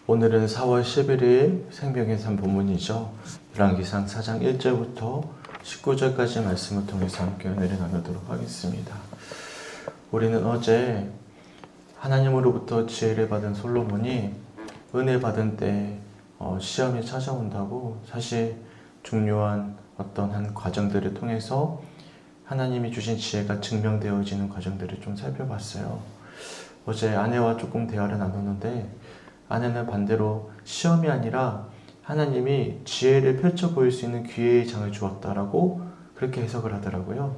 오늘은 4월 11일 생명의 삶 본문이죠. 열왕기상 4장 1절부터 19절까지 말씀을 통해서 함께 은혜를 나누도록 하겠습니다. 우리는 어제 하나님으로부터 지혜를 받은 솔로몬이 은혜 받은 때 시험이 찾아온다고 사실 중요한 어떤 한 과정들을 통해서 하나님이 주신 지혜가 증명되어지는 과정들을 좀 살펴봤어요. 어제 아내와 조금 대화를 나누는데 아내는 반대로 시험이 아니라 하나님이 지혜를 펼쳐 보일 수 있는 기회의 장을 주었다라고 그렇게 해석을 하더라고요.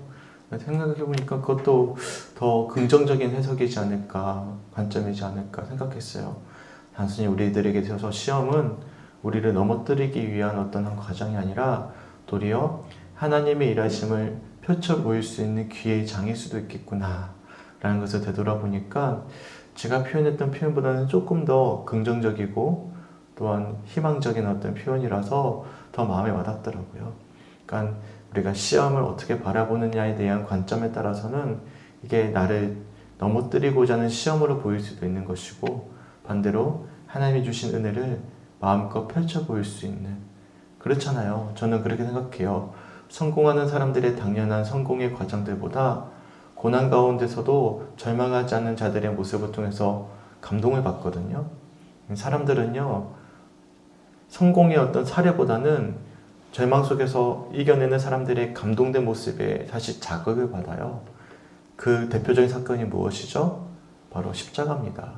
생각해보니까 그것도 더 긍정적인 해석이지 않을까, 관점이지 않을까 생각했어요. 단순히 우리들에게 있어서 시험은 우리를 넘어뜨리기 위한 어떤 한 과정이 아니라 도리어 하나님의 일하심을 펼쳐 보일 수 있는 기회의 장일 수도 있겠구나 라는 것을 되돌아보니까 제가 표현했던 표현보다는 조금 더 긍정적이고 또한 희망적인 어떤 표현이라서 더 마음에 와닿더라고요. 그러니까 우리가 시험을 어떻게 바라보느냐에 대한 관점에 따라서는 이게 나를 넘어뜨리고자 하는 시험으로 보일 수도 있는 것이고 반대로 하나님이 주신 은혜를 마음껏 펼쳐 보일 수 있는, 그렇잖아요. 저는 그렇게 생각해요. 성공하는 사람들의 당연한 성공의 과정들보다 고난 가운데서도 절망하지 않는 자들의 모습을 통해서 감동을 받거든요. 사람들은요, 성공의 어떤 사례보다는 절망 속에서 이겨내는 사람들의 감동된 모습에 사실 자극을 받아요. 그 대표적인 사건이 무엇이죠? 바로 십자가입니다.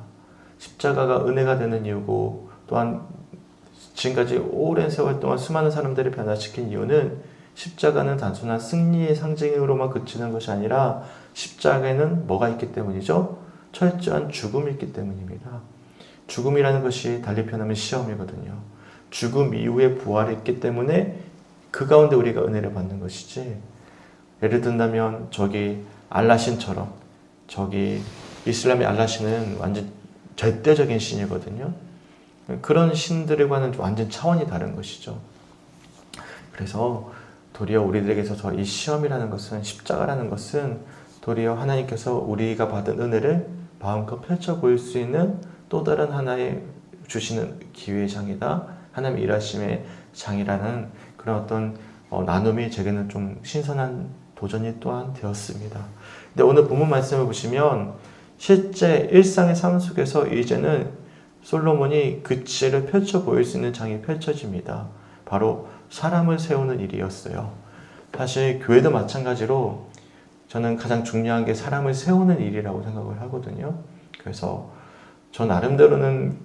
십자가가 은혜가 되는 이유고 또한 지금까지 오랜 세월 동안 수많은 사람들을 변화시킨 이유는 십자가는 단순한 승리의 상징으로만 그치는 것이 아니라 십자가에는 뭐가 있기 때문이죠? 철저한 죽음이 있기 때문입니다. 죽음이라는 것이 달리 표현하면 시험이거든요. 죽음 이후에 부활이 있기 때문에 그 가운데 우리가 은혜를 받는 것이지, 예를 든다면 저기 알라신처럼, 저기 이슬람의 알라신은 완전 절대적인 신이거든요. 그런 신들과는 완전 차원이 다른 것이죠. 그래서 도리어 우리들에게 있어서 이 시험이라는 것은, 십자가라는 것은 도리어 하나님께서 우리가 받은 은혜를 마음껏 펼쳐 보일 수 있는 또 다른 하나의 주시는 기회의 장이다, 하나님의 일하심의 장이라는 그런 어떤 나눔이 제게는 좀 신선한 도전이 또한 되었습니다. 근데 오늘 본문 말씀을 보시면 실제 일상의 삶 속에서 이제는 솔로몬이 그 지혜를 펼쳐 보일 수 있는 장이 펼쳐집니다. 바로 사람을 세우는 일이었어요. 사실 교회도 마찬가지로 저는 가장 중요한 게 사람을 세우는 일이라고 생각을 하거든요. 그래서 저 나름대로는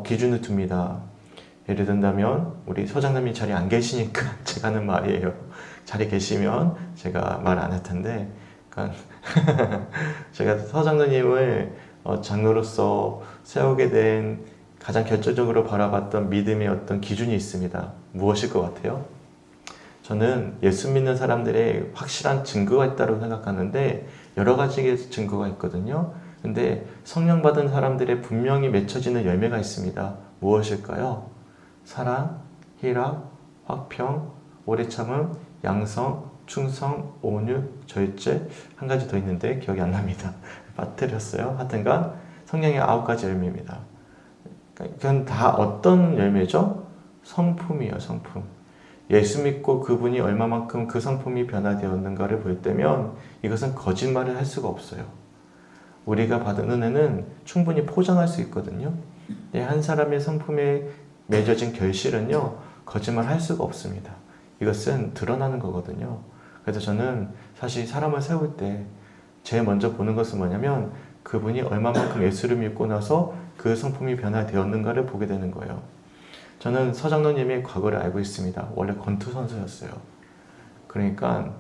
기준을 둡니다. 예를 든다면 우리 서장님이 자리에 안 계시니까 제가 하는 말이에요. 자리에 계시면 제가 말 안 할 텐데, 그러니까 제가 서장님을 장로로서 세우게 된 가장 결정적으로 바라봤던 믿음의 어떤 기준이 있습니다. 무엇일 것 같아요? 저는 예수 믿는 사람들의 확실한 증거가 있다고 생각하는데 여러 가지의 증거가 있거든요. 근데 성령 받은 사람들의 분명히 맺혀지는 열매가 있습니다. 무엇일까요? 사랑, 희락, 화평, 오래 참음, 양성, 충성, 온유, 절제, 한 가지 더 있는데 기억이 안 납니다. 빠뜨렸어요. 하여튼간 성령의 9가지 열매입니다. 그건 다 어떤 열매죠? 성품이에요, 성품. 예수 믿고 그분이 얼마만큼 그 성품이 변화되었는가를 볼 때면 이것은 거짓말을 할 수가 없어요. 우리가 받은 은혜는 충분히 포장할 수 있거든요. 한 사람의 성품에 맺어진 결실은요, 거짓말 할 수가 없습니다. 이것은 드러나는 거거든요. 그래서 저는 사실 사람을 세울 때 제일 먼저 보는 것은 뭐냐면 그분이 얼마만큼 예수를 믿고 나서 그 성품이 변화되었는가를 보게 되는 거예요. 저는 서장로님의 과거를 알고 있습니다. 원래 권투 선수였어요. 그러니까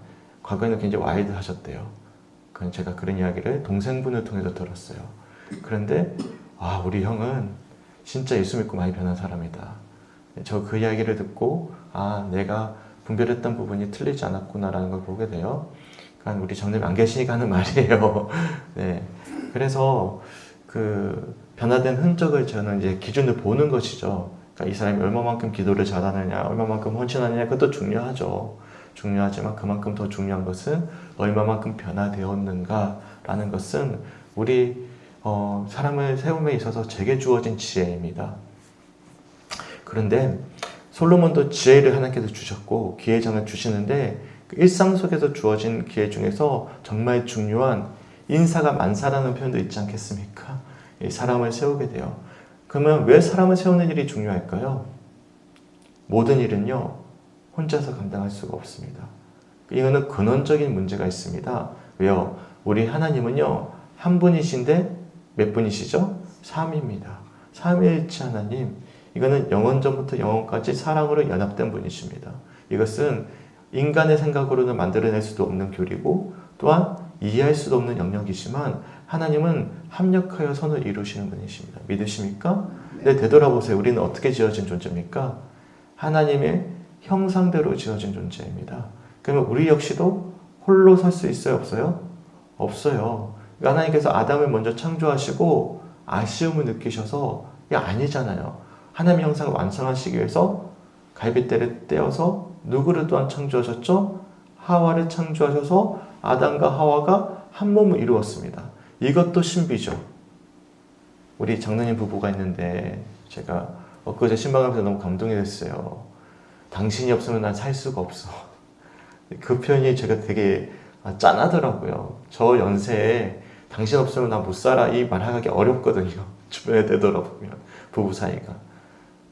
과거에는 굉장히 와일드하셨대요. 제가 그런 이야기를 동생분을 통해서 들었어요. 그런데 우리 형은 진짜 예수 믿고 많이 변한 사람이다. 저 그 이야기를 듣고 내가 분별했던 부분이 틀리지 않았구나라는 걸 보게 돼요. 그러니까 우리 장로님 안 계시니까 하는 말이에요. 네. 그래서 그 변화된 흔적을 저는 이제 기준을 보는 것이죠. 그러니까 이 사람이 얼마만큼 기도를 잘하느냐, 얼마만큼 헌신하느냐, 그것도 중요하죠. 중요하지만 그만큼 더 중요한 것은 얼마만큼 변화되었는가라는 것은 우리 사람을 세움에 있어서 제게 주어진 지혜입니다. 그런데 솔로몬도 지혜를 하나님께서 주셨고 기회장을 주시는데 그 일상 속에서 주어진 기회 중에서 정말 중요한 인사가 만사라는 표현도 있지 않겠습니까? 이 사람을 세우게 돼요. 그러면 왜 사람을 세우는 일이 중요할까요? 모든 일은요, 혼자서 감당할 수가 없습니다. 이거는 근원적인 문제가 있습니다. 왜요? 우리 하나님은요, 한 분이신데 몇 분이시죠? 삼위입니다. 삼위일체 하나님. 이거는 영원전부터 영원까지 사랑으로 연합된 분이십니다. 이것은 인간의 생각으로는 만들어낼 수도 없는 교리고 또한 이해할 수도 없는 영역이지만 하나님은 합력하여 선을 이루시는 분이십니다. 믿으십니까? 네, 되돌아보세요. 우리는 어떻게 지어진 존재입니까? 하나님의 형상대로 지어진 존재입니다. 그러면 우리 역시도 홀로 설 수 있어요? 없어요? 없어요. 하나님께서 아담을 먼저 창조하시고 아쉬움을 느끼셔서 이게 아니잖아요. 하나님의 형상을 완성하시기 위해서 갈빗대를 떼어서 누구를 또한 창조하셨죠? 하와를 창조하셔서 아담과 하와가 한 몸을 이루었습니다. 이것도 신비죠. 우리 장로님 부부가 있는데 제가 엊그제 신방하면서 너무 감동이 됐어요. 당신이 없으면 난 살 수가 없어. 그 표현이 제가 되게 짠하더라고요. 저 연세에 당신 없으면 난 못 살아 이 말하기 어렵거든요. 주변에 되돌아보면 부부 사이가.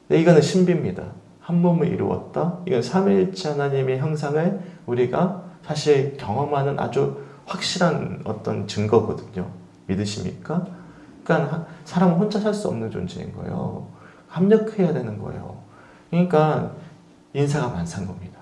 근데 이거는 신비입니다. 한 몸을 이루었다. 이건 삼위일체 하나님의 형상을 우리가 사실 경험하는 아주 확실한 어떤 증거거든요. 믿으십니까? 그러니까 사람은 혼자 살 수 없는 존재인 거예요. 합력해야 되는 거예요. 그러니까 인사가 만사인 겁니다.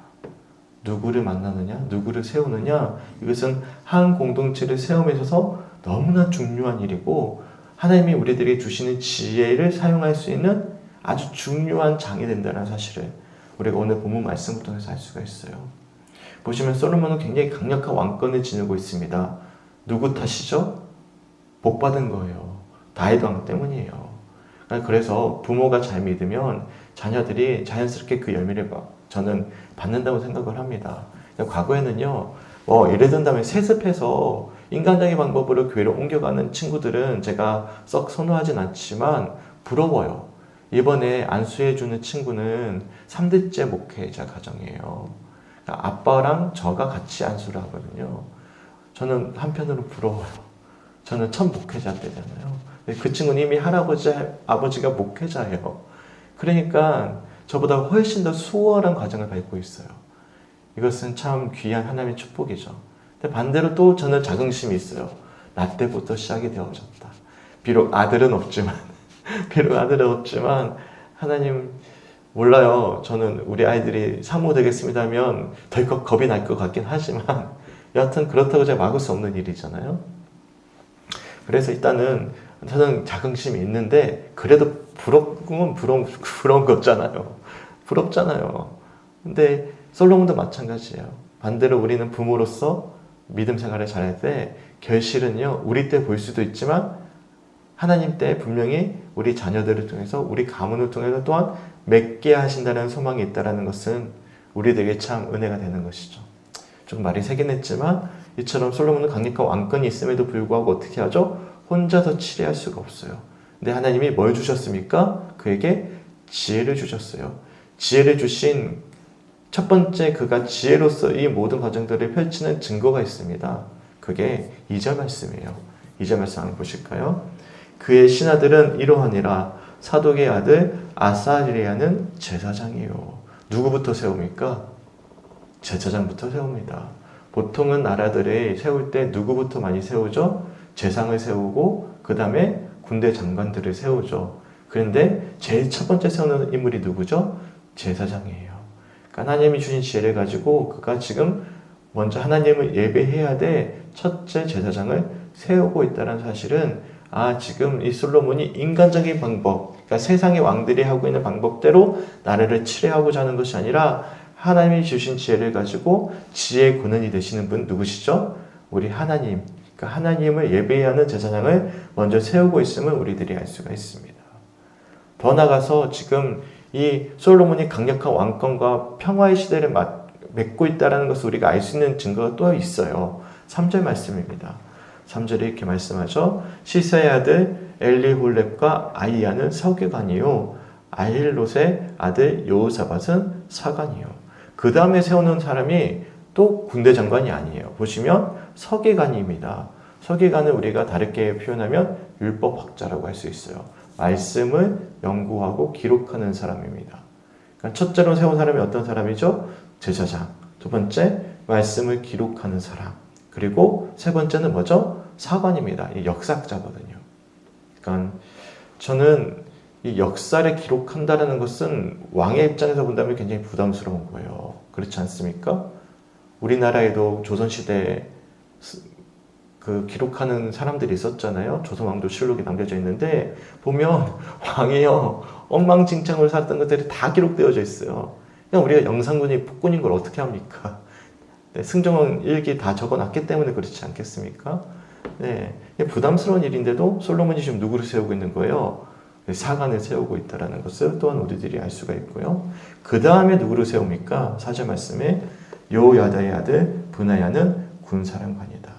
누구를 만나느냐, 누구를 세우느냐, 이것은 한 공동체를 세움에 있어서 너무나 중요한 일이고 하나님이 우리들에게 주시는 지혜를 사용할 수 있는 아주 중요한 장이 된다는 사실을 우리가 오늘 본문 말씀을 통해서 알 수가 있어요. 보시면 솔로몬은 굉장히 강력한 왕권을 지니고 있습니다. 누구 탓이죠? 복 받은 거예요. 다윗 왕 때문이에요. 그래서 부모가 잘 믿으면 자녀들이 자연스럽게 그 열매를 저는 받는다고 생각을 합니다. 과거에는요, 예를 든다면 세습해서 인간적인 방법으로 교회를 옮겨가는 친구들은 제가 썩 선호하진 않지만 부러워요. 이번에 안수해주는 친구는 3대째 목회자 가정이에요. 그러니까 아빠랑 저가 같이 안수를 하거든요. 저는 한편으로 부러워요. 저는 첫 목회자 때잖아요. 그 친구는 이미 할아버지, 아버지가 목회자예요. 그러니까 저보다 훨씬 더 수월한 과정을 밟고 있어요. 이것은 참 귀한 하나님의 축복이죠. 근데 반대로 또 저는 자긍심이 있어요. 나 때부터 시작이 되어졌다. 비록 아들은 없지만 하나님 몰라요. 저는 우리 아이들이 사모 되겠습니다 하면 덜컥 겁이 날 것 같긴 하지만 여하튼 그렇다고 제가 막을 수 없는 일이잖아요. 그래서 일단은 저는 자긍심이 있는데 그래도 부러운 거잖아요. 부럽잖아요. 근데 솔로몬도 마찬가지예요. 반대로 우리는 부모로서 믿음 생활을 잘할 때 결실은요, 우리 때 볼 수도 있지만 하나님 때 분명히 우리 자녀들을 통해서 우리 가문을 통해서 또한 맺게 하신다는 소망이 있다는 것은 우리들에게 참 은혜가 되는 것이죠. 좀 말이 세긴 했지만 이처럼 솔로몬은 강력한 왕권이 있음에도 불구하고 어떻게 하죠? 혼자서 치리할 수가 없어요. 근데 하나님이 뭘 주셨습니까? 그에게 지혜를 주셨어요. 지혜를 주신 첫 번째 그가 지혜로서 이 모든 과정들을 펼치는 증거가 있습니다. 그게 2절 말씀이에요. 2절 말씀 한번 보실까요? 그의 신하들은 이러하니라. 사독의 아들 아사리아는 제사장이요. 누구부터 세웁니까? 제사장부터 세웁니다. 보통은 나라들이 세울 때 누구부터 많이 세우죠? 제상을 세우고 그 다음에 군대 장관들을 세우죠. 그런데 제일 첫 번째 세우는 인물이 누구죠? 제사장이에요. 그러니까 하나님이 주신 지혜를 가지고 그가 지금 먼저 하나님을 예배해야 돼 첫째 제사장을 세우고 있다는 사실은 지금 이 솔로몬이 인간적인 방법, 그러니까 세상의 왕들이 하고 있는 방법대로 나라를 치레하고자 하는 것이 아니라 하나님이 주신 지혜를 가지고 지혜의 근원이 되시는 분 누구시죠? 우리 하나님. 그러니까 하나님을 예배하는 제사장을 먼저 세우고 있음을 우리들이 알 수가 있습니다. 더 나아가서 지금 이 솔로몬이 강력한 왕권과 평화의 시대를 맺고 있다는 것을 우리가 알 수 있는 증거가 또 있어요. 3절 말씀입니다. 3절에 이렇게 말씀하죠. 시세의 아들 엘리홀렙과 아이야는 서기관이요 아힐롯의 아들 여호사밧은 사관이요. 그 다음에 세우는 사람이 또 군대 장관이 아니에요. 보시면 서기관입니다. 서기관을 우리가 다르게 표현하면 율법학자라고 할 수 있어요. 말씀을 연구하고 기록하는 사람입니다. 그러니까 첫째로 세운 사람이 어떤 사람이죠? 제사장. 두 번째, 말씀을 기록하는 사람. 그리고 세 번째는 뭐죠? 사관입니다. 이 역사학자거든요. 그러니까 저는 이 역사를 기록한다는 것은 왕의 입장에서 본다면 굉장히 부담스러운 거예요. 그렇지 않습니까? 우리나라에도 조선시대에 그 기록하는 사람들이 있었잖아요. 조선왕조실록이 남겨져 있는데 보면 왕이요 엉망진창으로 살았던 것들이 다 기록되어져 있어요. 그냥 우리가 영상군이 폭군인 걸 어떻게 합니까? 네, 승정원 일기 다 적어놨기 때문에 그렇지 않겠습니까? 네, 부담스러운 일인데도 솔로몬이 지금 누구를 세우고 있는 거예요? 사관을 세우고 있다는 것을 또한 우리들이 알 수가 있고요. 그 다음에 누구를 세웁니까? 4절 말씀에 여호야다의 아들 브나야는 군사령관이다.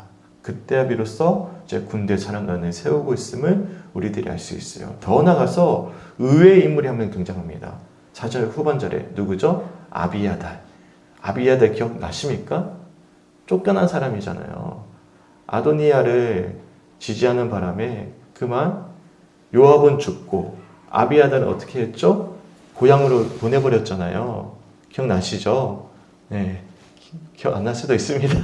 그때야 비로소 이제 군대 사령관을 세우고 있음을 우리들이 알 수 있어요. 더 나아가서 의외의 인물이 한 명 등장합니다. 4절 후반절에 누구죠? 아비야달. 아비야달 기억나십니까? 쫓겨난 사람이잖아요. 아도니아를 지지하는 바람에 그만 요압은 죽고 아비야달은 어떻게 했죠? 고향으로 보내버렸잖아요. 기억나시죠? 네, 기억 안 날 수도 있습니다.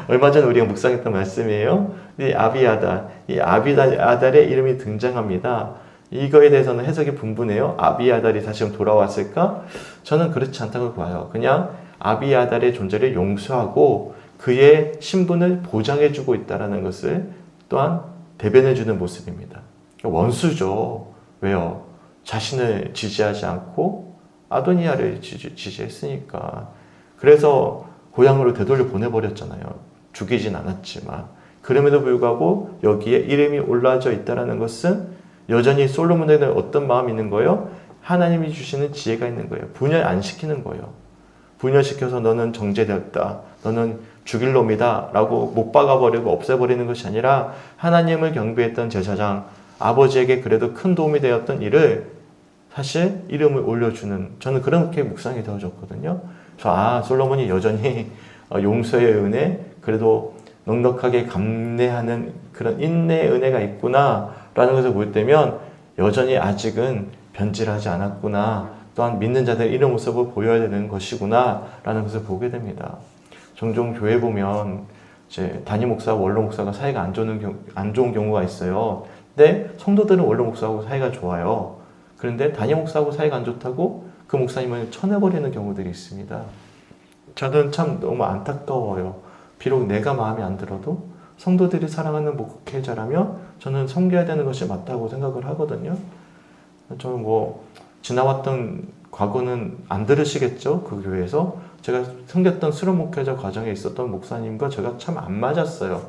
얼마 전에 우리가 묵상했던 말씀이에요. 이 아비야달의 이름이 등장합니다. 이거에 대해서는 해석이 분분해요. 아비야달이 다시 돌아왔을까? 저는 그렇지 않다고 봐요. 그냥 아비야달의 존재를 용서하고 그의 신분을 보장해주고 있다는 것을 또한 대변해주는 모습입니다. 원수죠. 왜요? 자신을 지지하지 않고 아도니아를 지지했으니까. 그래서 고향으로 되돌려 보내버렸잖아요. 죽이진 않았지만. 그럼에도 불구하고 여기에 이름이 올라져 있다는 것은 여전히 솔로몬에는 어떤 마음이 있는 거예요? 하나님이 주시는 지혜가 있는 거예요. 분열 안 시키는 거예요. 분열시켜서 너는 정죄되었다. 너는 죽일 놈이다. 라고 못 박아버리고 없애버리는 것이 아니라 하나님을 경배했던 제사장, 아버지에게 그래도 큰 도움이 되었던 일을 사실 이름을 올려주는, 저는 그렇게 묵상이 되어졌거든요. 솔로몬이 여전히 용서의 은혜, 그래도 넉넉하게 감내하는 그런 인내의 은혜가 있구나 라는 것을 볼 때면 여전히 아직은 변질하지 않았구나, 또한 믿는 자들의 이런 모습을 보여야 되는 것이구나 라는 것을 보게 됩니다. 종종 교회 보면 이제 단임 목사와 원로 목사가 사이가 안 좋은 경우가 있어요. 근데 성도들은 원로 목사하고 사이가 좋아요. 그런데 단임 목사하고 사이가 안 좋다고 그 목사님을 쳐내버리는 경우들이 있습니다. 저는 참 너무 안타까워요. 비록 내가 마음에 안 들어도 성도들이 사랑하는 목회자라면 저는 섬겨야 되는 것이 맞다고 생각을 하거든요. 저는 지나왔던 과거는 안 들으시겠죠? 그 교회에서 제가 섬겼던 수련 목회자 과정에 있었던 목사님과 제가 참 안 맞았어요.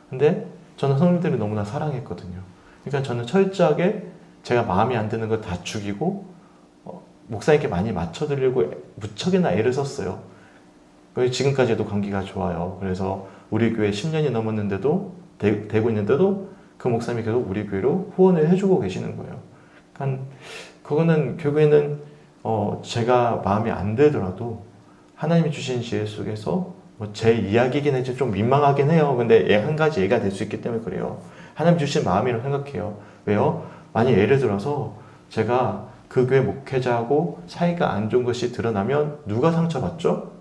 근데 저는 성도들이 너무나 사랑했거든요. 그러니까 저는 철저하게 제가 마음에 안 드는 거 다 죽이고 목사님께 많이 맞춰드리고 무척이나 애를 썼어요. 지금까지도 관계가 좋아요. 그래서 우리 교회 10년이 넘었는데도 되고 있는데도 그 목사님이 계속 우리 교회로 후원을 해주고 계시는 거예요. 그러니까 그거는 결국에는 제가 마음에 안 들더라도 하나님이 주신 지혜 속에서 제 이야기이긴 해서 좀 민망하긴 해요. 근데 한 가지 예가 될 수 있기 때문에 그래요. 하나님 주신 마음이라고 생각해요. 왜요? 만약 예를 들어서 제가 그 교회 목회자하고 사이가 안 좋은 것이 드러나면 누가 상처받죠?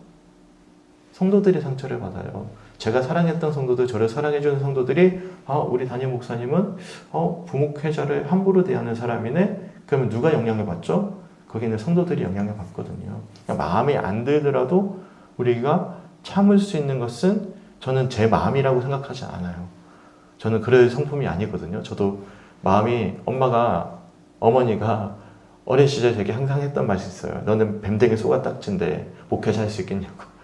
성도들이 상처를 받아요. 제가 사랑했던 성도들, 저를 사랑해주는 성도들이 우리 담임 목사님은 부목회자를 함부로 대하는 사람이네? 그러면 누가 영향을 받죠? 거기는 성도들이 영향을 받거든요. 마음에 안 들더라도 우리가 참을 수 있는 것은 저는 제 마음이라고 생각하지 않아요. 저는 그럴 성품이 아니거든요. 저도 마음이 어머니가 어린 시절 되게 항상 했던 말이 있어요. 너는 뱀댕이 소가딱지인데 목회자 할 수 있겠냐고.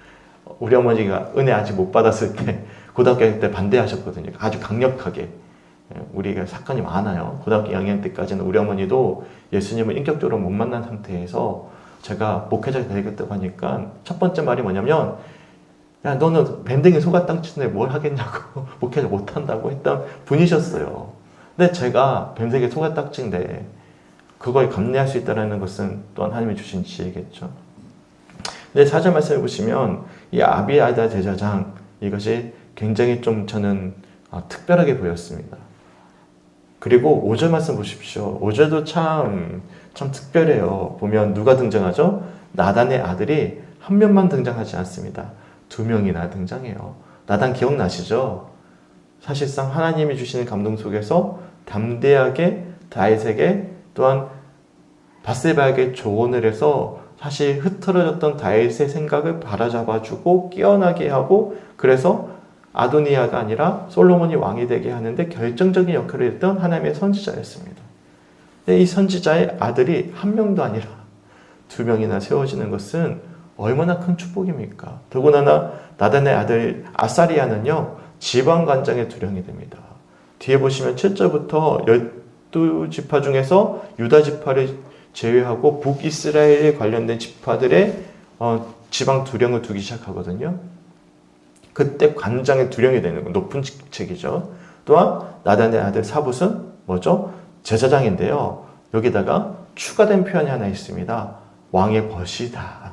우리 어머니가 은혜 아직 못 받았을 때 고등학교 때 반대하셨거든요. 아주 강력하게. 우리가 사건이 많아요. 고등학교 2학년 때까지는 우리 어머니도 예수님을 인격적으로 못 만난 상태에서 제가 목회자가 되겠다고 하니까 첫 번째 말이 뭐냐면 야 너는 밴댕이 소가땅치인데 뭘 하겠냐고 목회자 못한다고 했던 분이셨어요. 근데 제가 뱀새기 소가딱지인데 그거에 감내할 수 있다는 것은 또한 하나님이 주신 지혜겠죠. 근데 4절 말씀을 보시면 이 아비아다 제사장 이것이 굉장히 좀 저는 특별하게 보였습니다. 그리고 5절 말씀 보십시오. 5절도 참 특별해요. 보면 누가 등장하죠? 나단의 아들이 한 명만 등장하지 않습니다. 2명이나 등장해요. 나단 기억나시죠? 사실상 하나님이 주시는 감동 속에서 담대하게 다윗에게 또한 밧세바에게 조언을 해서 사실 흐트러졌던 다윗의 생각을 바로잡아주고 깨어나게 하고 그래서 아도니아가 아니라 솔로몬이 왕이 되게 하는데 결정적인 역할을 했던 하나님의 선지자였습니다. 근데 이 선지자의 아들이 한 명도 아니라 2명이나 세워지는 것은 얼마나 큰 축복입니까? 더군다나 나단의 아들 아사리아는요 지방관장의 두령이 됩니다. 뒤에 보시면 7절부터 12지파 중에서 유다 지파를 제외하고 북이스라엘에 관련된 지파들의 지방 두령을 두기 시작하거든요. 그때 관장의 두령이 되는 건 높은 직책이죠. 또한 나단의 아들 사붓은 뭐죠? 제사장인데요. 여기다가 추가된 표현이 하나 있습니다. 왕의 벗이다.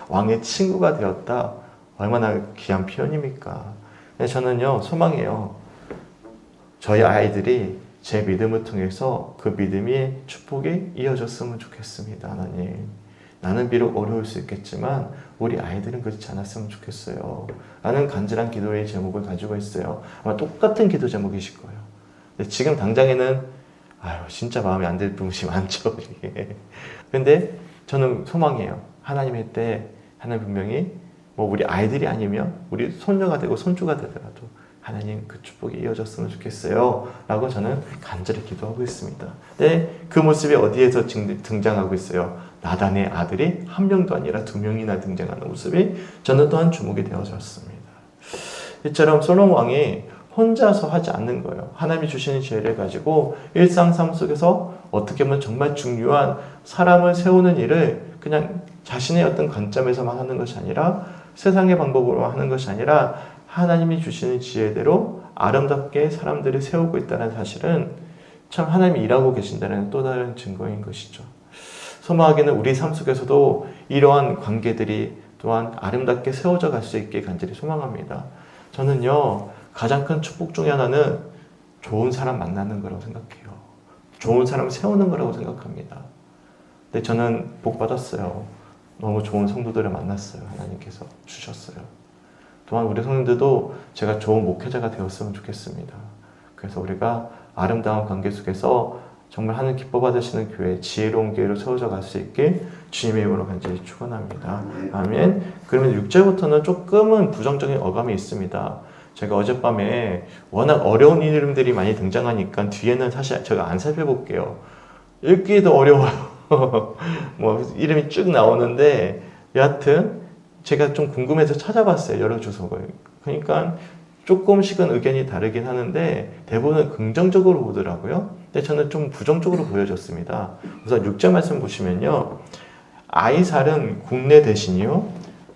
왕의 친구가 되었다. 얼마나 귀한 표현입니까? 저는요 소망해요. 저희 아이들이 제 믿음을 통해서 그 믿음이 축복이 이어졌으면 좋겠습니다. 하나님, 나는 비록 어려울 수 있겠지만 우리 아이들은 그렇지 않았으면 좋겠어요. 라는 간절한 기도의 제목을 가지고 있어요. 아마 똑같은 기도 제목이실 거예요. 근데 지금 당장에는 진짜 마음에 안 들 부분이 많죠. 근데 저는 소망해요. 하나님의 때 하나님 분명히 우리 아이들이 아니면 우리 손녀가 되고 손주가 되더라도 하나님 그 축복이 이어졌으면 좋겠어요. 라고 저는 간절히 기도하고 있습니다. 근데 그 모습이 어디에서 등장하고 있어요? 나단의 아들이 한 명도 아니라 2명이나 등장하는 모습이 저는 또한 주목이 되어졌습니다. 이처럼 솔로몬 왕이 혼자서 하지 않는 거예요. 하나님이 주시는 지혜를 가지고 일상 삶 속에서 어떻게 보면 정말 중요한 사람을 세우는 일을 그냥 자신의 어떤 관점에서만 하는 것이 아니라 세상의 방법으로 하는 것이 아니라 하나님이 주시는 지혜대로 아름답게 사람들을 세우고 있다는 사실은 참 하나님이 일하고 계신다는 또 다른 증거인 것이죠. 소망하기는 우리 삶 속에서도 이러한 관계들이 또한 아름답게 세워져 갈 수 있게 간절히 소망합니다. 저는요 가장 큰 축복 중에 하나는 좋은 사람 만나는 거라고 생각해요. 좋은 사람 세우는 거라고 생각합니다. 근데 저는 복 받았어요. 너무 좋은 성도들을 만났어요. 하나님께서 주셨어요. 또한 우리 성도들도 제가 좋은 목회자가 되었으면 좋겠습니다. 그래서 우리가 아름다운 관계 속에서 정말 하나님 기뻐 받으시는 교회, 지혜로운 교회로 세워져 갈 수 있게 주님의 이름으로 간절히 축원합니다. 아멘. 그러면 6절부터는 조금은 부정적인 어감이 있습니다. 제가 어젯밤에 워낙 어려운 이름들이 많이 등장하니까 뒤에는 사실 제가 안 살펴볼게요. 읽기도 어려워요. 이름이 쭉 나오는데 여하튼 제가 좀 궁금해서 찾아봤어요. 여러 주석을. 그러니까 조금씩은 의견이 다르긴 하는데 대부분은 긍정적으로 보더라고요. 근데 저는 좀 부정적으로 보여졌습니다. 우선 6절 말씀 보시면요. 아이살은 국내 대신이요.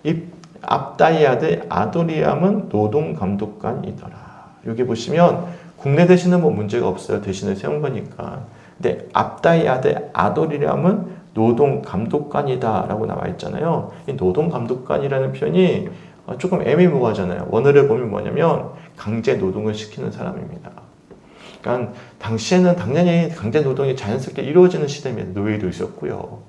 이 압다의 아들 아도리암은 노동감독관이더라. 여기 보시면 국내 대신은 문제가 없어요. 대신을 세운 거니까. 근데 압다의 아들 아도리암은 노동감독관이다 라고 나와 있잖아요. 이 노동감독관이라는 표현이 조금 애매모호하잖아요. 원어를 보면 뭐냐면 강제 노동을 시키는 사람입니다. 그러니까 당시에는 당연히 강제 노동이 자연스럽게 이루어지는 시대입니다. 노예도 있었고요.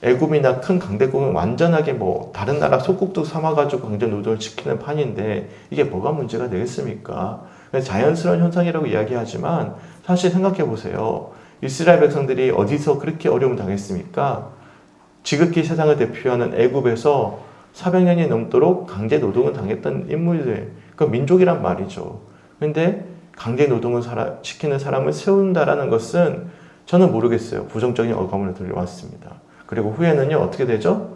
애굽이나 큰 강대국은 완전하게 다른 나라 속국도 삼아가지고 강제 노동을 시키는 판인데 이게 뭐가 문제가 되겠습니까? 자연스러운 현상이라고 이야기하지만 사실 생각해 보세요. 이스라엘 백성들이 어디서 그렇게 어려움을 당했습니까? 지극히 세상을 대표하는 애굽에서 400년이 넘도록 강제 노동을 당했던 인물들, 그 민족이란 말이죠. 그런데 강제 노동을 시키는 사람을 세운다라는 것은 저는 모르겠어요. 부정적인 어감으로 들려왔습니다. 그리고 후에는요 어떻게 되죠?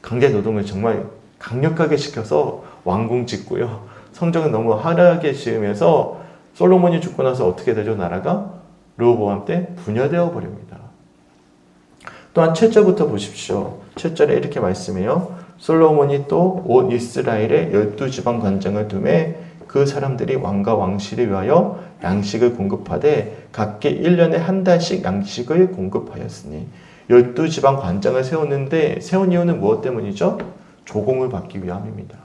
강제 노동을 정말 강력하게 시켜서 왕궁 짓고요. 성전을 너무 화려하게 지으면서 솔로몬이 죽고 나서 어떻게 되죠? 나라가 르호보암 때 분열되어 버립니다. 또한 7절부터 보십시오. 7절에 이렇게 말씀해요. 솔로몬이 또 온 이스라엘의 12지방 관장을 두매 그 사람들이 왕과 왕실을 위하여 양식을 공급하되 각기 1년에 한 달씩 양식을 공급하였으니 12지방 관장을 세웠는데 세운 이유는 무엇 때문이죠? 조공을 받기 위함입니다.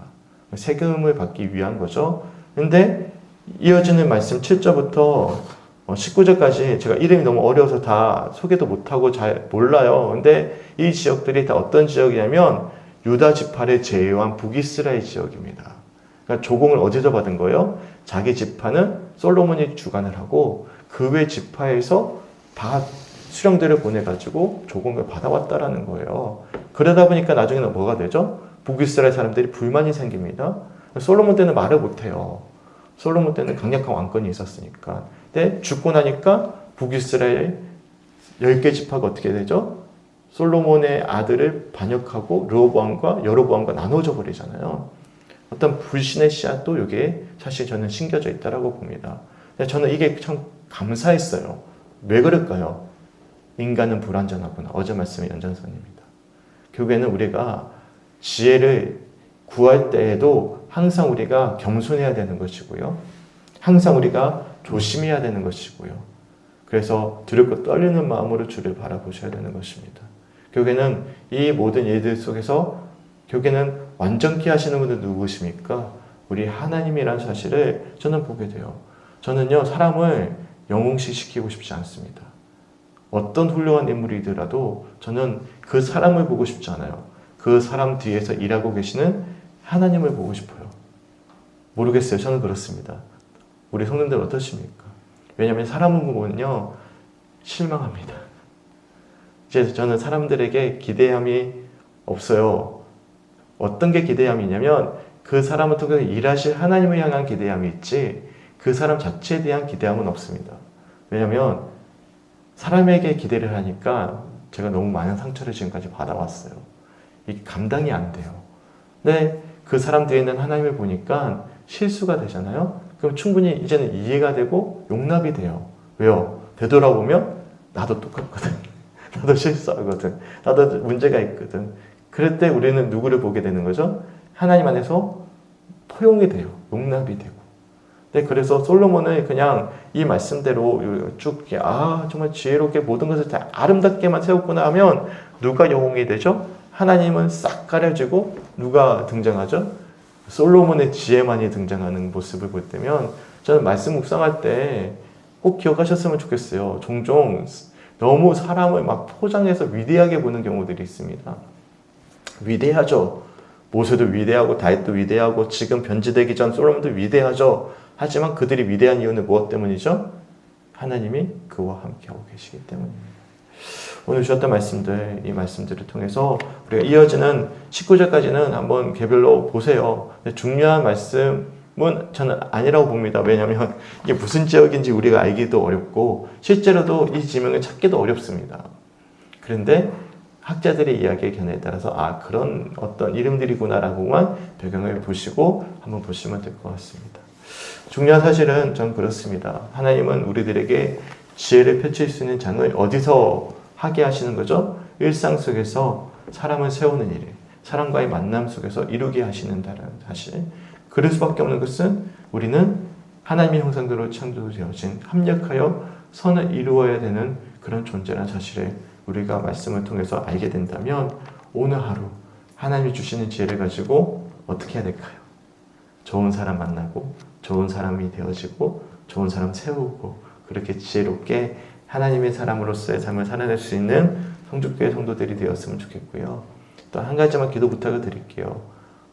세금을 받기 위한 거죠. 근데 이어지는 말씀 7절부터 19절까지 제가 이름이 너무 어려워서 다 소개도 못하고 잘 몰라요. 근데 이 지역들이 다 어떤 지역이냐면 유다 지파를 제외한 북이스라엘 지역입니다. 그러니까 조공을 어디서 받은 거예요? 자기 지파는 솔로몬이 주관을 하고 그 외 지파에서 다 수령들을 보내가지고 조공을 받아왔다라는 거예요. 그러다 보니까 나중에는 뭐가 되죠? 북이스라엘 사람들이 불만이 생깁니다. 솔로몬 때는 말을 못해요. 솔로몬 때는 강력한 왕권이 있었으니까. 근데 죽고 나니까 북이스라엘 10개 지파가 어떻게 되죠? 솔로몬의 아들을 반역하고 르호보암과 여로보암과 나눠져 버리잖아요. 어떤 불신의 씨앗도 이게 사실 저는 심겨져 있다라고 봅니다. 저는 이게 참 감사했어요. 왜 그럴까요? 인간은 불완전하구나. 어제 말씀의 연장선입니다. 결국에는 우리가 지혜를 구할 때에도 항상 우리가 겸손해야 되는 것이고요. 항상 우리가 조심해야 되는 것이고요. 그래서 두렵고 떨리는 마음으로 주를 바라보셔야 되는 것입니다. 결국에는 이 모든 일들 속에서 결국에는 완전케 하시는 분은 누구십니까? 우리 하나님이라는 사실을 저는 보게 돼요. 저는요, 사람을 영웅시 시키고 싶지 않습니다. 어떤 훌륭한 인물이더라도 저는 그 사람을 보고 싶지 않아요. 그 사람 뒤에서 일하고 계시는 하나님을 보고 싶어요. 모르겠어요. 저는 그렇습니다. 우리 성도님들 어떠십니까? 왜냐하면 사람을 보면요, 실망합니다. 이제 저는 사람들에게 기대함이 없어요. 어떤 게 기대함이냐면 그 사람을 통해서 일하실 하나님을 향한 기대함이 있지 그 사람 자체에 대한 기대함은 없습니다. 왜냐하면 사람에게 기대를 하니까 제가 너무 많은 상처를 지금까지 받아왔어요. 이게 감당이 안 돼요. 근데 그 사람 뒤에 있는 하나님을 보니까 실수가 되잖아요. 그럼 충분히 이제는 이해가 되고 용납이 돼요. 왜요? 되돌아보면 나도 똑같거든. 나도 실수하거든. 나도 문제가 있거든. 그럴 때 우리는 누구를 보게 되는 거죠? 하나님 안에서 포용이 돼요. 용납이 되고. 네, 그래서 솔로몬은 그냥 이 말씀대로 쭉 정말 지혜롭게 모든 것을 다 아름답게만 세웠구나 하면 누가 영웅이 되죠? 하나님은 싹 가려지고 누가 등장하죠? 솔로몬의 지혜만이 등장하는 모습을 볼 때면 저는 말씀 묵상할 때 꼭 기억하셨으면 좋겠어요. 종종 너무 사람을 막 포장해서 위대하게 보는 경우들이 있습니다. 위대하죠. 모세도 위대하고 다윗도 위대하고 지금 변제되기 전 솔로몬도 위대하죠. 하지만 그들이 위대한 이유는 무엇 때문이죠? 하나님이 그와 함께하고 계시기 때문입니다. 오늘 주셨던 말씀들, 이 말씀들을 통해서 우리가 이어지는 19절까지는 한번 개별로 보세요. 중요한 말씀은 저는 아니라고 봅니다. 왜냐하면 이게 무슨 지역인지 우리가 알기도 어렵고 실제로도 이 지명을 찾기도 어렵습니다. 그런데 학자들의 이야기의 견해에 따라서 그런 어떤 이름들이구나라고만 배경을 보시고 한번 보시면 될 것 같습니다. 중요한 사실은 전 그렇습니다. 하나님은 우리들에게 지혜를 펼칠 수 있는 장을 어디서 하게 하시는 거죠? 일상 속에서 사람을 세우는 일, 사람과의 만남 속에서 이루게 하시는다는 사실. 그럴 수밖에 없는 것은 우리는 하나님의 형상대로 창조되어진 합력하여 선을 이루어야 되는 그런 존재라는 사실을 우리가 말씀을 통해서 알게 된다면 오늘 하루 하나님이 주시는 지혜를 가지고 어떻게 해야 될까요? 좋은 사람 만나고 좋은 사람이 되어지고 좋은 사람 세우고 그렇게 지혜롭게 하나님의 사람으로서의 삶을 살아낼 수 있는 성주교회 성도들이 되었으면 좋겠고요. 또 한 가지만 기도 부탁을 드릴게요.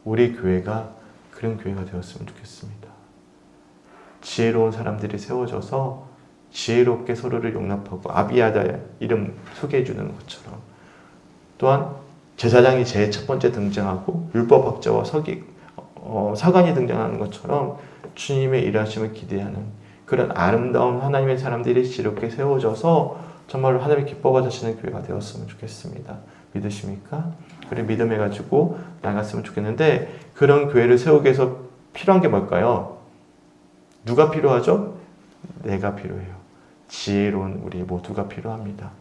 우리 교회가 그런 교회가 되었으면 좋겠습니다. 지혜로운 사람들이 세워져서 지혜롭게 서로를 용납하고 아비아다 이름 소개해 주는 것처럼 또한 제사장이 제일 첫 번째 등장하고 율법학자와 사관이 등장하는 것처럼 주님의 일하심을 기대하는 그런 아름다운 하나님의 사람들이 지혜롭게 세워져서 정말로 하나님의 기뻐하시는 교회가 되었으면 좋겠습니다. 믿으십니까? 그래 믿음해가지고 나갔으면 좋겠는데 그런 교회를 세우기 위해서 필요한 게 뭘까요? 누가 필요하죠? 내가 필요해요. 지혜로운 우리 모두가 필요합니다.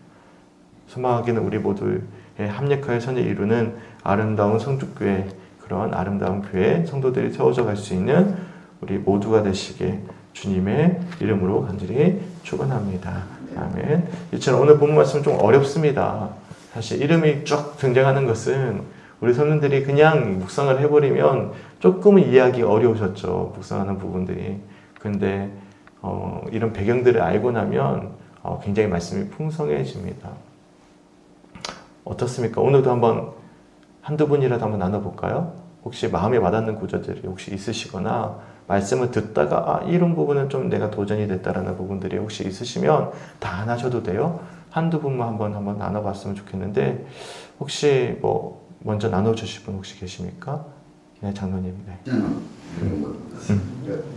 소망하기는 우리 모두의 합력하여 선을 이루는 아름다운 성주교회 그런 아름다운 교회 성도들이 세워져 갈 수 있는 우리 모두가 되시게 주님의 이름으로 간절히 축원합니다. 아멘. 이처럼 오늘 본문 말씀 좀 어렵습니다. 사실 이름이 쭉 등장하는 것은 우리 성도들이 그냥 묵상을 해버리면 조금은 이해하기 어려우셨죠. 묵상하는 부분들이. 근데 이런 배경들을 알고 나면 굉장히 말씀이 풍성해집니다. 어떻습니까? 오늘도 한두 분이라도 한번 나눠볼까요? 혹시 마음에 와닿는 구절들이 혹시 있으시거나 말씀을 듣다가 이런 부분은 좀 내가 도전이 됐다라는 부분들이 혹시 있으시면 다 안 하셔도 돼요. 한두 분만 한번 나눠봤으면 좋겠는데 혹시 뭐 먼저 나눠주실 분 혹시 계십니까? 네, 장로님. 네. 저는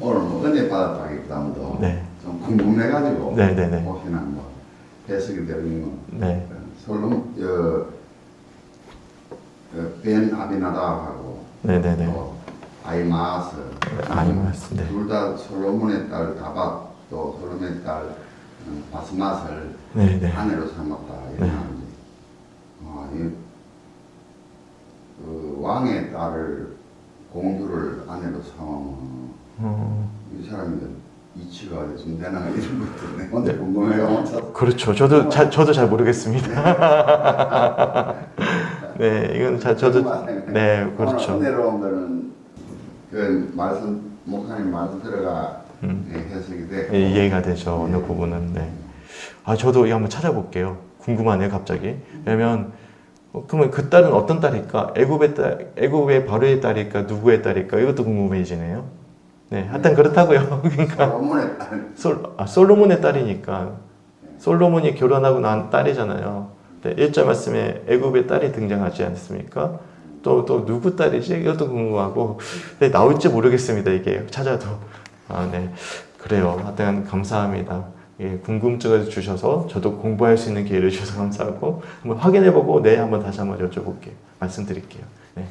오늘 뭐 은혜 받았다기보다도 네. 좀 궁금해가지고 네네네. 혹시나 뭐 해석이 되는 네. 솔로 벤 아비나답하고 네네네. 또 아이마스 아이마스. 네. 둘 다 솔로몬의 딸 다밧 또 솔로몬의 딸 바스맛을 네네. 아내로 삼았다 이런 하는데 그 왕의 딸을 공주를 아내로 삼으면 이 사람이 이치가 좀 되나 이런 것도 내 혼자 궁금해요. 그렇죠. 저도 잘 모르겠습니다. 네, 이건 저도 네, 그렇죠. 은혜로운 거는 그 말씀 목사님 말씀 들어가 해석이 되고 이해가 되죠. 어느 부분은. 네. 저도 이거 한번 찾아볼게요. 궁금하네요, 갑자기. 왜냐면 그러면 그 딸은 어떤 딸일까? 애굽의 바로의 딸일까? 누구의 딸일까? 이것도 궁금해지네요. 네, 하여튼 그렇다고요. 그러니까 솔로몬의 딸. 솔로몬의 딸이니까 솔로몬이 결혼하고 난 딸이잖아요. 네, 1절 말씀에 애굽의 딸이 등장하지 않습니까? 또 누구 딸이지? 이것도 궁금하고 네, 나올지 모르겠습니다. 이게 찾아도. 네, 그래요. 하여튼 감사합니다. 예, 궁금증을 주셔서 저도 공부할 수 있는 기회를 주셔서 감사하고 한번 확인해보고 한번 다시 한번 여쭤볼게요. 말씀드릴게요. 네.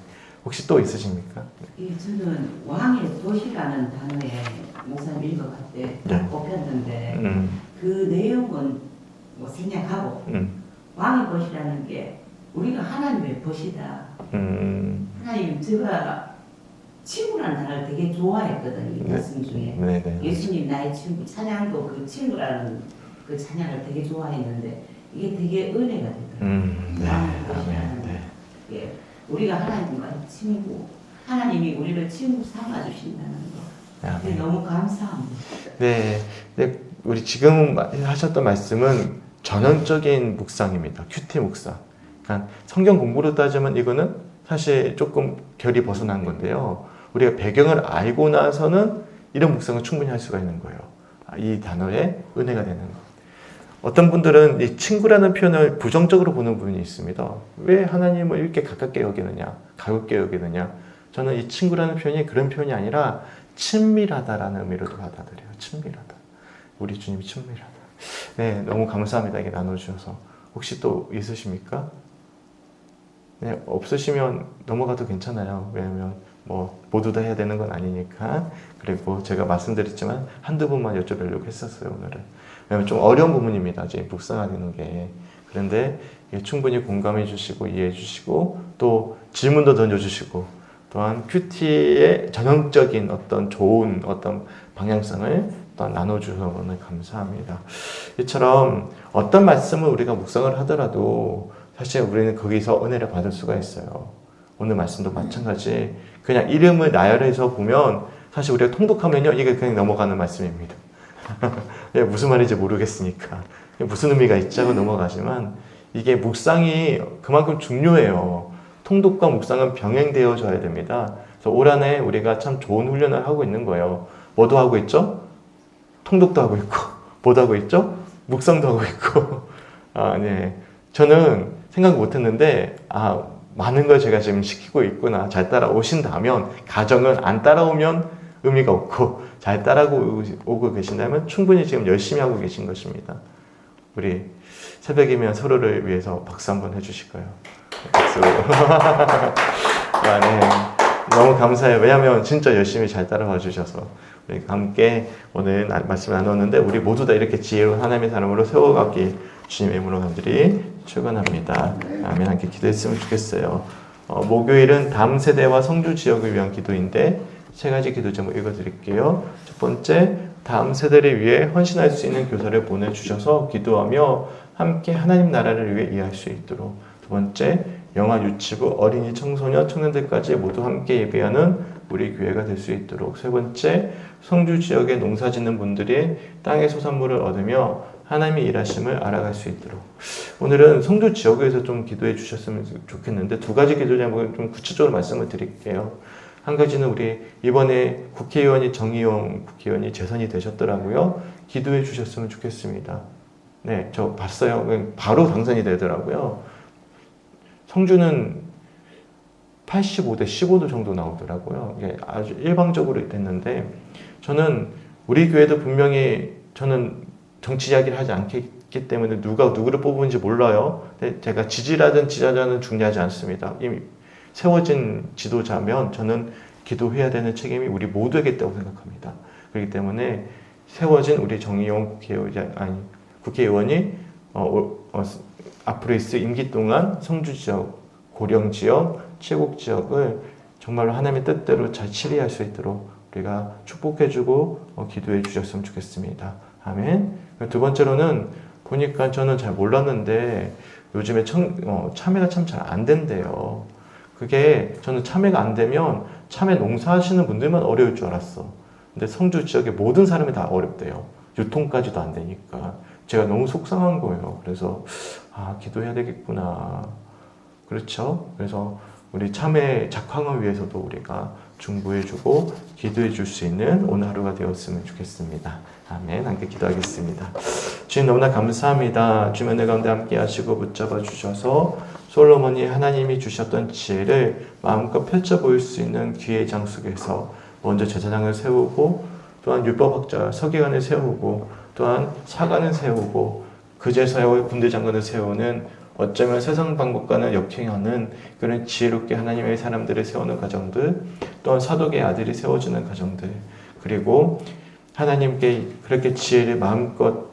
혹시 또 있으십니까? 예, 저는 왕의 도시라는 단어에 목사님 읽어갈 때 네. 꼽혔는데 그 내용은 뭐 생략하고 왕의 도시라는 게 우리가 하나님의 도시다. 하나님 제가 친구라는 단어를 되게 좋아했거든요. 이 말씀 중에. 네네. 예수님 나의 친구 찬양도 그 친구라는 그 찬양을 되게 좋아했는데 이게 되게 은혜가 되더라고요. 네. 왕의 도시라는 아멘. 네. 게 우리가 하나님과 친구, 하나님이 우리를 친구 삼아주신다는 거. 아멘. 너무 감사합니다. 네. 네. 우리 지금 하셨던 말씀은 전형적인 묵상입니다. 큐티 묵상. 그러니까 성경 공부로 따지면 이거는 사실 조금 결이 벗어난 건데요. 우리가 배경을 알고 나서는 이런 묵상을 충분히 할 수가 있는 거예요. 이 단어에 은혜가 되는 것. 어떤 분들은 이 친구라는 표현을 부정적으로 보는 부분이 있습니다. 왜 하나님을 이렇게 가깝게 여기느냐, 가볍게 여기느냐. 저는 이 친구라는 표현이 그런 표현이 아니라 친밀하다라는 의미로도 받아들여요. 친밀하다. 우리 주님이 친밀하다. 네, 너무 감사합니다. 이게 나눠주셔서. 혹시 또 있으십니까? 네, 없으시면 넘어가도 괜찮아요. 왜냐면 뭐 모두 다 해야 되는 건 아니니까. 그리고 제가 말씀드렸지만 한두 분만 여쭤보려고 했었어요, 오늘은. 왜냐면 좀 어려운 부분입니다. 이제 묵상하는 게. 그런데 충분히 공감해 주시고 이해해 주시고 또 질문도 던져 주시고 또한 큐티의 전형적인 어떤 좋은 어떤 방향성을 또한 나눠 주셔서 오늘 감사합니다. 이처럼 어떤 말씀을 우리가 묵상을 하더라도 사실 우리는 거기서 은혜를 받을 수가 있어요. 오늘 말씀도 마찬가지. 그냥 이름을 나열해서 보면 사실 우리가 통독하면요 이게 그냥 넘어가는 말씀입니다. 무슨 말인지 모르겠으니까 무슨 의미가 있지 하고 넘어가지만 이게 묵상이 그만큼 중요해요. 통독과 묵상은 병행되어져야 됩니다. 그래서 올 한해 우리가 참 좋은 훈련을 하고 있는 거예요. 뭐도 하고 있죠? 통독도 하고 있고 뭐도 하고 있죠? 묵상도 하고 있고 네. 저는 생각 못했는데 많은 걸 제가 지금 시키고 있구나. 잘 따라오신다면 가정은 안 따라오면 의미가 없고 잘 따라오고 계신다면 충분히 지금 열심히 하고 계신 것입니다. 우리 새벽이면 서로를 위해서 박수 한번 해주실까요? 박수. 네. 너무 감사해요. 왜냐하면 진짜 열심히 잘 따라와 주셔서 우리 함께 오늘 말씀 나눴는데 우리 모두 다 이렇게 지혜로운 하나님의 사람으로 세워가기 주님의 이름으로 간절히 축원합니다. 아멘. 함께 기도했으면 좋겠어요. 목요일은 다음 세대와 성주 지역을 위한 기도인데 세 가지 기도 제목 읽어드릴게요. 첫 번째, 다음 세대를 위해 헌신할 수 있는 교사를 보내주셔서 기도하며 함께 하나님 나라를 위해 일할 수 있도록. 두 번째, 영아, 유치부, 어린이, 청소년, 청년들까지 모두 함께 예배하는 우리 교회가 될 수 있도록. 세 번째, 성주 지역에 농사 짓는 분들이 땅의 소산물을 얻으며 하나님의 일하심을 알아갈 수 있도록. 오늘은 성주 지역에서 좀 기도해 주셨으면 좋겠는데 두 가지 기도 제목을 좀 구체적으로 말씀을 드릴게요. 한 가지는 우리 이번에 국회의원이 정의용 국회의원이 재선이 되셨더라고요. 기도해 주셨으면 좋겠습니다. 네, 저 봤어요. 바로 당선이 되더라고요. 성주는 85대 15도 정도 나오더라고요. 이게 아주 일방적으로 됐는데 저는 우리 교회도 분명히 저는 정치 이야기를 하지 않기 때문에 누가 누구를 뽑은지 몰라요. 근데 제가 지지라든 지지자는 중요하지 않습니다. 이미 세워진 지도자면 저는 기도해야 되는 책임이 우리 모두에게 있다고 생각합니다. 그렇기 때문에 세워진 우리 정의용 국회의원이 앞으로 있을 임기 동안 성주 지역, 고령 지역, 최곡 지역을 정말로 하나님의 뜻대로 잘 치리할 수 있도록 우리가 축복해주고 기도해 주셨으면 좋겠습니다. 아멘. 두 번째로는 보니까 저는 잘 몰랐는데 요즘에 참외가 참 잘 안 된대요. 그게 저는 참외가 안 되면 참외 농사하시는 분들만 어려울 줄 알았어. 근데 성주 지역의 모든 사람이 다 어렵대요. 유통까지도 안 되니까. 제가 너무 속상한 거예요. 그래서 기도해야 되겠구나. 그렇죠? 그래서 우리 참외 작황을 위해서도 우리가 중보해주고 기도해 줄 수 있는 오늘 하루가 되었으면 좋겠습니다. 아멘. 함께 기도하겠습니다. 주님 너무나 감사합니다. 주님 은혜 가운데 함께 하시고 붙잡아 주셔서 솔로몬이 하나님이 주셨던 지혜를 마음껏 펼쳐 보일 수 있는 기회의 장 속에서 먼저 제사장을 세우고 또한 율법학자 서기관을 세우고 또한 사관을 세우고 그제서야 군대장관을 세우는 어쩌면 세상 방법과는 역행하는 그런 지혜롭게 하나님의 사람들을 세우는 가정들, 또한 사독의 아들이 세워주는 가정들, 그리고 하나님께 그렇게 지혜를 마음껏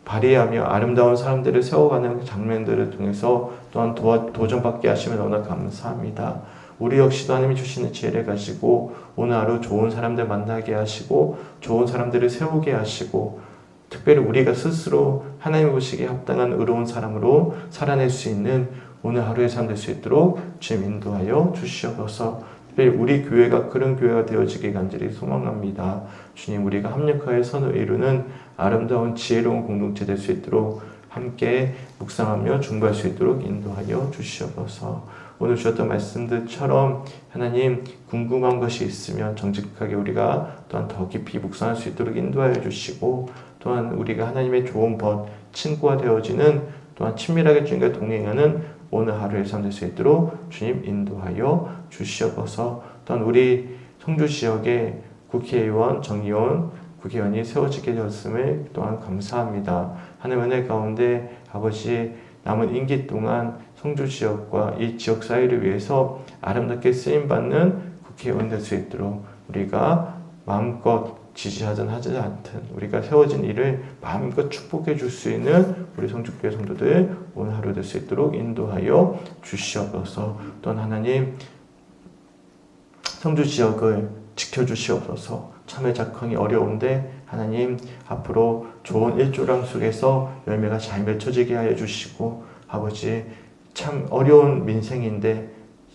발휘하며 아름다운 사람들을 세워가는 장면들을 통해서 또한 도전받게 하시면 너무나 감사합니다. 우리 역시도 하나님이 주시는 지혜를 가지고 오늘 하루 좋은 사람들 만나게 하시고 좋은 사람들을 세우게 하시고 특별히 우리가 스스로 하나님 보시기에 합당한 의로운 사람으로 살아낼 수 있는 오늘 하루의 삶 될 수 있도록 주님 인도하여 주시옵소서. 특별히 우리 교회가 그런 교회가 되어지길 간절히 소망합니다. 주님 우리가 합력하여 선을 이루는 아름다운 지혜로운 공동체 될 수 있도록 함께 묵상하며 중보할 수 있도록 인도하여 주시옵소서. 오늘 주셨던 말씀들처럼 하나님 궁금한 것이 있으면 정직하게 우리가 또한 더 깊이 묵상할 수 있도록 인도하여 주시고 또한 우리가 하나님의 좋은 벗, 친구가 되어지는 또한 친밀하게 주님과 동행하는 오늘 하루의 삶 될 수 있도록 주님 인도하여 주시옵소서. 또한 우리 성주 지역에 국회의원, 정의원, 국회의원이 세워지게 되었음을 또한 감사합니다. 하나님 은혜 가운데 아버지 남은 임기 동안 성주 지역과 이 지역 사회를 위해서 아름답게 쓰임받는 국회의원 될 수 있도록 우리가 마음껏 지지하든 하지 않든 우리가 세워진 일을 마음껏 축복해 줄 수 있는 우리 성주교회 성도들 오늘 하루 될 수 있도록 인도하여 주시옵소서. 또한 하나님 성주 지역을 지켜주시옵소서. 참외 작황이 어려운데 하나님 앞으로 좋은 일조량 속에서 열매가 잘 맺혀지게 하여 주시고 아버지 참 어려운 민생인데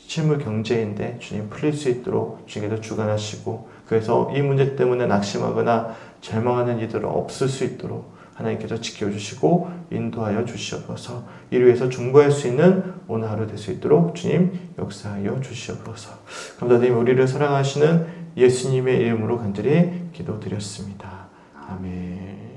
실물 경제인데 주님 풀릴 수 있도록 주님께서 주관하시고 그래서 이 문제 때문에 낙심하거나 절망하는 이들은 없을 수 있도록 하나님께서 지켜주시고 인도하여 주시옵소서. 이를 위해서 중보할 수 있는 오늘 하루 될 수 있도록 주님 역사하여 주시옵소서. 감사드리며 우리를 사랑하시는 예수님의 이름으로 간절히 기도드렸습니다. 아멘.